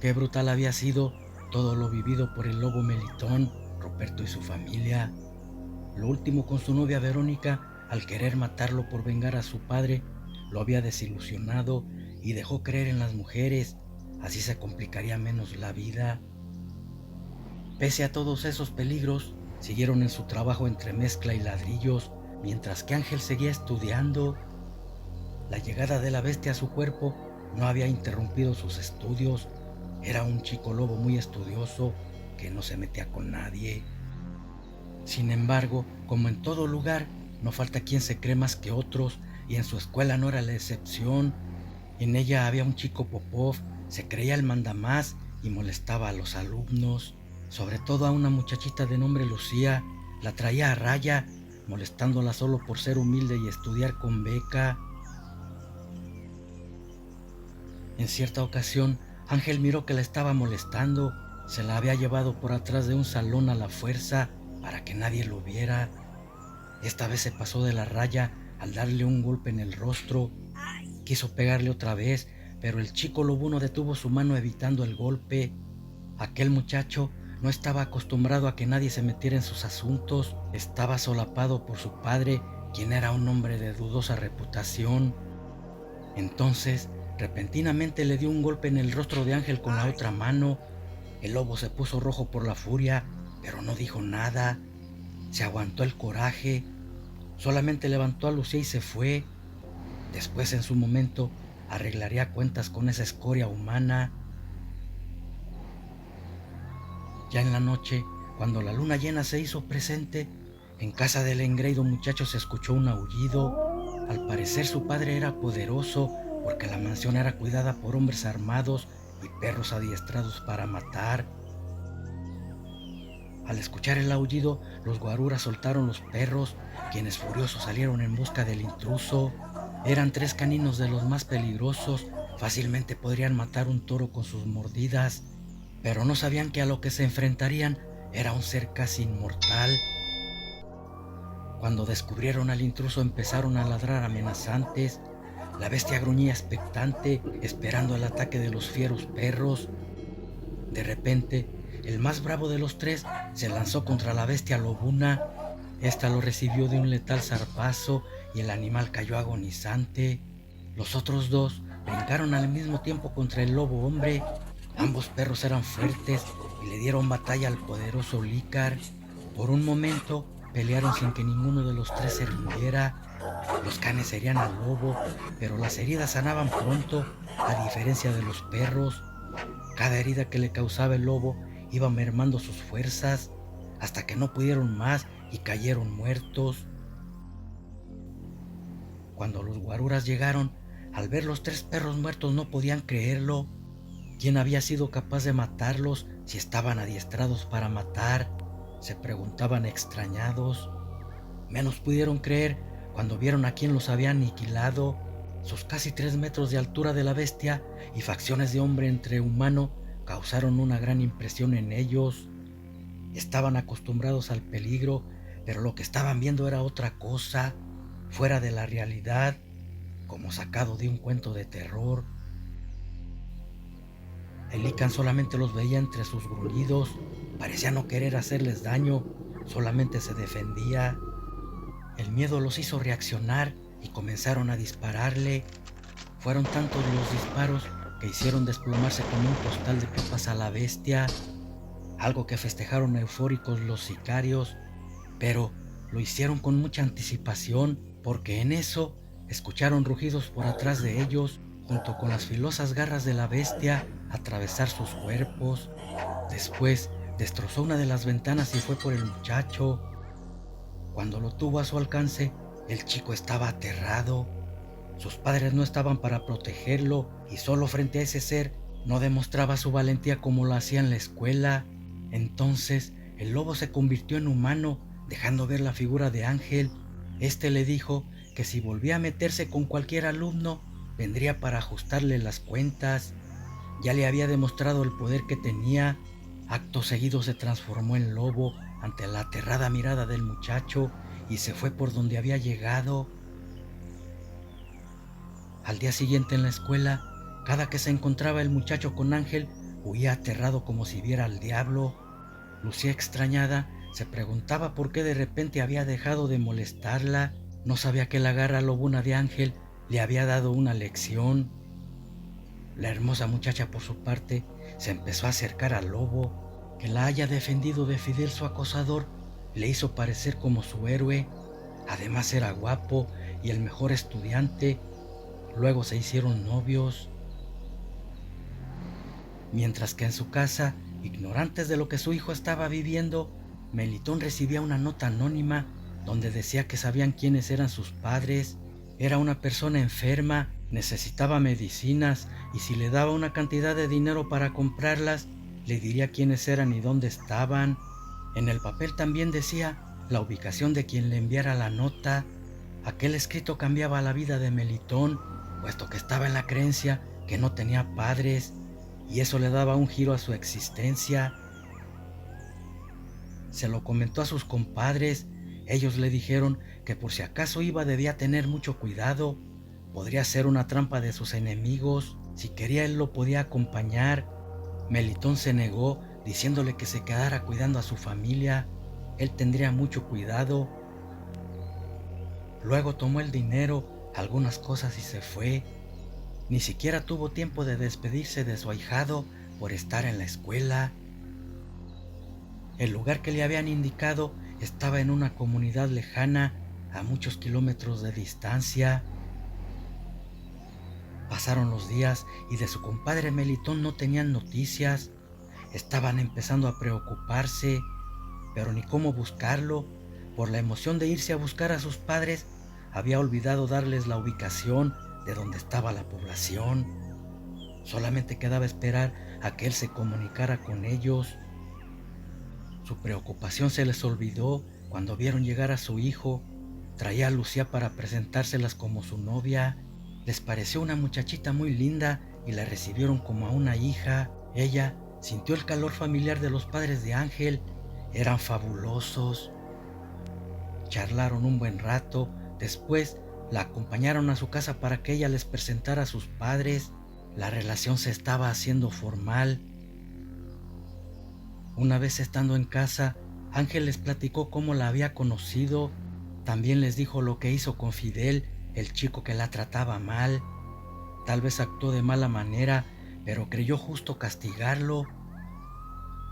qué brutal había sido todo lo vivido por el lobo Melitón, Ruperto y su familia. Lo último con su novia Verónica, al querer matarlo por vengar a su padre, lo había desilusionado y dejó creer en las mujeres, así se complicaría menos la vida. Pese a todos esos peligros, siguieron en su trabajo entre mezcla y ladrillos, mientras que Ángel seguía estudiando. La llegada de la bestia a su cuerpo no había interrumpido sus estudios. Era un chico lobo muy estudioso que no se metía con nadie. Sin embargo, como en todo lugar, no falta quien se cree más que otros, y en su escuela no era la excepción. En ella había un chico Popov, se creía el mandamás y molestaba a los alumnos, sobre todo a una muchachita de nombre Lucía. La traía a raya, molestándola solo por ser humilde y estudiar con beca. En cierta ocasión, Ángel miró que la estaba molestando. Se la había llevado por atrás de un salón a la fuerza para que nadie lo viera. Esta vez se pasó de la raya al darle un golpe en el rostro. Quiso pegarle otra vez, pero el chico lobuno detuvo su mano evitando el golpe. Aquel muchacho no estaba acostumbrado a que nadie se metiera en sus asuntos. Estaba solapado por su padre, quien era un hombre de dudosa reputación. Entonces, repentinamente le dio un golpe en el rostro de Ángel con la otra mano. El lobo se puso rojo por la furia, pero no dijo nada. Se aguantó el coraje, solamente levantó a Lucía y se fue. Después, en su momento, arreglaría cuentas con esa escoria humana. Ya en la noche, cuando la luna llena se hizo presente, en casa del engreído muchacho se escuchó un aullido. Al parecer su padre era poderoso, porque la mansión era cuidada por hombres armados y perros adiestrados para matar. Al escuchar el aullido, los guaruras soltaron los perros, quienes furiosos salieron en busca del intruso. Eran tres caninos de los más peligrosos, fácilmente podrían matar un toro con sus mordidas, pero no sabían que a lo que se enfrentarían era un ser casi inmortal. Cuando descubrieron al intruso empezaron a ladrar amenazantes. La bestia gruñía expectante, esperando el ataque de los fieros perros. De repente, el más bravo de los tres se lanzó contra la bestia lobuna. Esta lo recibió de un letal zarpazo y el animal cayó agonizante. Los otros dos brincaron al mismo tiempo contra el lobo hombre. Ambos perros eran fuertes y le dieron batalla al poderoso Lícar. Por un momento pelearon sin que ninguno de los tres se rindiera. Los canes herían al lobo, pero las heridas sanaban pronto, a diferencia de los perros. Cada herida que le causaba el lobo iba mermando sus fuerzas, hasta que no pudieron más y cayeron muertos. Cuando los guaruras llegaron, al ver los tres perros muertos no podían creerlo. ¿Quién había sido capaz de matarlos si estaban adiestrados para matar? Se preguntaban extrañados. Menos pudieron creer cuando vieron a quien los había aniquilado. Sus casi 3 metros de altura de la bestia y facciones de hombre entre humano causaron una gran impresión en ellos. Estaban acostumbrados al peligro, pero lo que estaban viendo era otra cosa, fuera de la realidad, como sacado de un cuento de terror. El Icán solamente los veía entre sus gruñidos, parecía no querer hacerles daño, solamente se defendía. El miedo los hizo reaccionar y comenzaron a dispararle. Fueron tantos los disparos que hicieron desplomarse como un costal de pipas a la bestia, algo que festejaron eufóricos los sicarios, pero lo hicieron con mucha anticipación, porque en eso escucharon rugidos por atrás de ellos, junto con las filosas garras de la bestia, atravesar sus cuerpos. Después destrozó una de las ventanas y fue por el muchacho. Cuando lo tuvo a su alcance, el chico estaba aterrado. Sus padres no estaban para protegerlo y solo frente a ese ser no demostraba su valentía como lo hacía en la escuela. Entonces el lobo se convirtió en humano, dejando ver la figura de Ángel. Este le dijo que si volvía a meterse con cualquier alumno, vendría para ajustarle las cuentas. Ya le había demostrado el poder que tenía. Acto seguido se transformó en lobo ante la aterrada mirada del muchacho y se fue por donde había llegado. Al día siguiente en la escuela, cada que se encontraba el muchacho con Ángel, Huía aterrado como si viera al diablo. Lucía, extrañada, se preguntaba por qué de repente había dejado de molestarla. No sabía que la garra lobuna de Ángel le había dado una lección. La hermosa muchacha, por su parte, se empezó a acercar al lobo. Que la haya defendido de Fidel, su acosador, le hizo parecer como su héroe. Además era guapo y el mejor estudiante. Luego se hicieron novios. Mientras que en su casa, ignorantes de lo que su hijo estaba viviendo, Melitón recibía una nota anónima donde decía que sabían quiénes eran sus padres. Era una persona enferma, necesitaba medicinas y si le daba una cantidad de dinero para comprarlas, le diría quiénes eran y dónde estaban. En el papel también decía la ubicación de quien le enviara la nota. Aquel escrito cambiaba la vida de Melitón, puesto que estaba en la creencia que no tenía padres, y eso le daba un giro a su existencia. Se lo comentó a sus compadres. Ellos le dijeron que por si acaso iba debía tener mucho cuidado. Podría ser una trampa de sus enemigos. Si quería él lo podía acompañar. Melitón se negó, diciéndole que se quedara cuidando a su familia. Él tendría mucho cuidado. Luego tomó el dinero, algunas cosas y se fue. Ni siquiera tuvo tiempo de despedirse de su ahijado por estar en la escuela. El lugar que le habían indicado estaba en una comunidad lejana, a muchos kilómetros de distancia. Pasaron los días y de su compadre Melitón no tenían noticias. Estaban empezando a preocuparse, pero ni cómo buscarlo. Por la emoción de irse a buscar a sus padres, había olvidado darles la ubicación de donde estaba la población. Solamente quedaba esperar a que él se comunicara con ellos. Su preocupación se les olvidó cuando vieron llegar a su hijo. Traía a Lucía para presentárselas como su novia. Les pareció una muchachita muy linda y la recibieron como a una hija. Ella sintió el calor familiar de los padres de Ángel. Eran fabulosos. Charlaron un buen rato. Después la acompañaron a su casa para que ella les presentara a sus padres. La relación se estaba haciendo formal. Una vez estando en casa, Ángel les platicó cómo la había conocido. También les dijo lo que hizo con Fidel, el chico que la trataba mal. Tal vez actuó de mala manera, pero creyó justo castigarlo.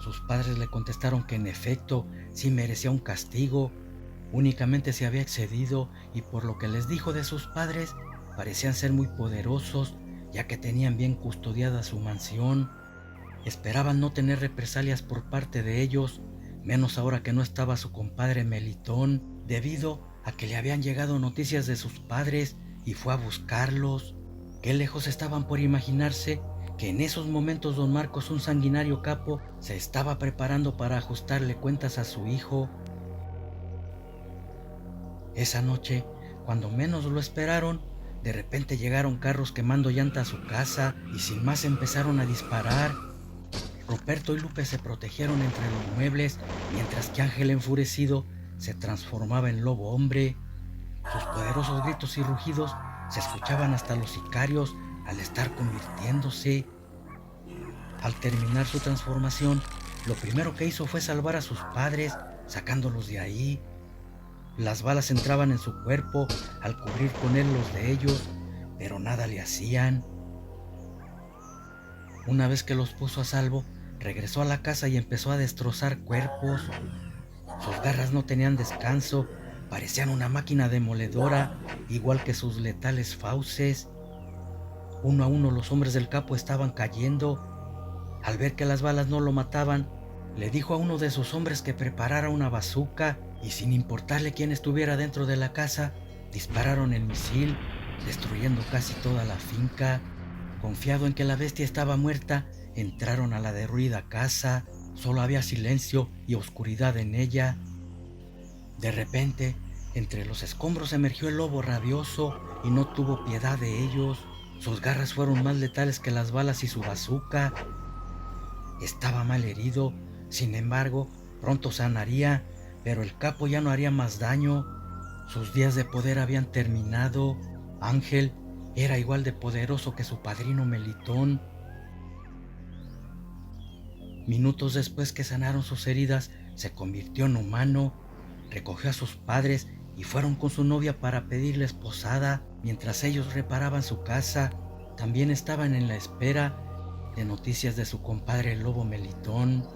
Sus padres le contestaron que en efecto sí merecía un castigo. Únicamente se había excedido y por lo que les dijo de sus padres, parecían ser muy poderosos, ya que tenían bien custodiada su mansión. Esperaban no tener represalias por parte de ellos, menos ahora que no estaba su compadre Melitón, debido a que le habían llegado noticias de sus padres y fue a buscarlos. Qué lejos estaban por imaginarse que en esos momentos don Marcos, un sanguinario capo, se estaba preparando para ajustarle cuentas a su hijo. Esa noche, cuando menos lo esperaron, de repente llegaron carros quemando llanta a su casa y sin más empezaron a disparar. Ruperto y Lupe se protegieron entre los muebles, mientras que Ángel, enfurecido, se transformaba en lobo hombre. Sus poderosos gritos y rugidos se escuchaban hasta los sicarios al estar convirtiéndose. Al terminar su transformación, lo primero que hizo fue salvar a sus padres, sacándolos de ahí. Las balas entraban en su cuerpo al cubrir con él los de ellos, pero nada le hacían. Una vez que los puso a salvo, regresó a la casa y empezó a destrozar cuerpos. Sus garras no tenían descanso, parecían una máquina demoledora, igual que sus letales fauces. Uno a uno los hombres del capo estaban cayendo. Al ver que las balas no lo mataban, le dijo a uno de sus hombres que preparara una bazuca y sin importarle quién estuviera dentro de la casa, dispararon el misil, destruyendo casi toda la finca. Confiado en que la bestia estaba muerta, entraron a la derruida casa. Solo había silencio y oscuridad en ella. De repente, entre los escombros emergió el lobo rabioso y no tuvo piedad de ellos. Sus garras fueron más letales que las balas y su bazuca. Estaba mal herido, sin embargo, pronto sanaría, pero el capo ya no haría más daño. Sus días de poder habían terminado. Ángel era igual de poderoso que su padrino Melitón. Minutos después que sanaron sus heridas, se convirtió en humano, recogió a sus padres y fueron con su novia para pedirles posada. Mientras ellos reparaban su casa, también estaban en la espera de noticias de su compadre el lobo Melitón.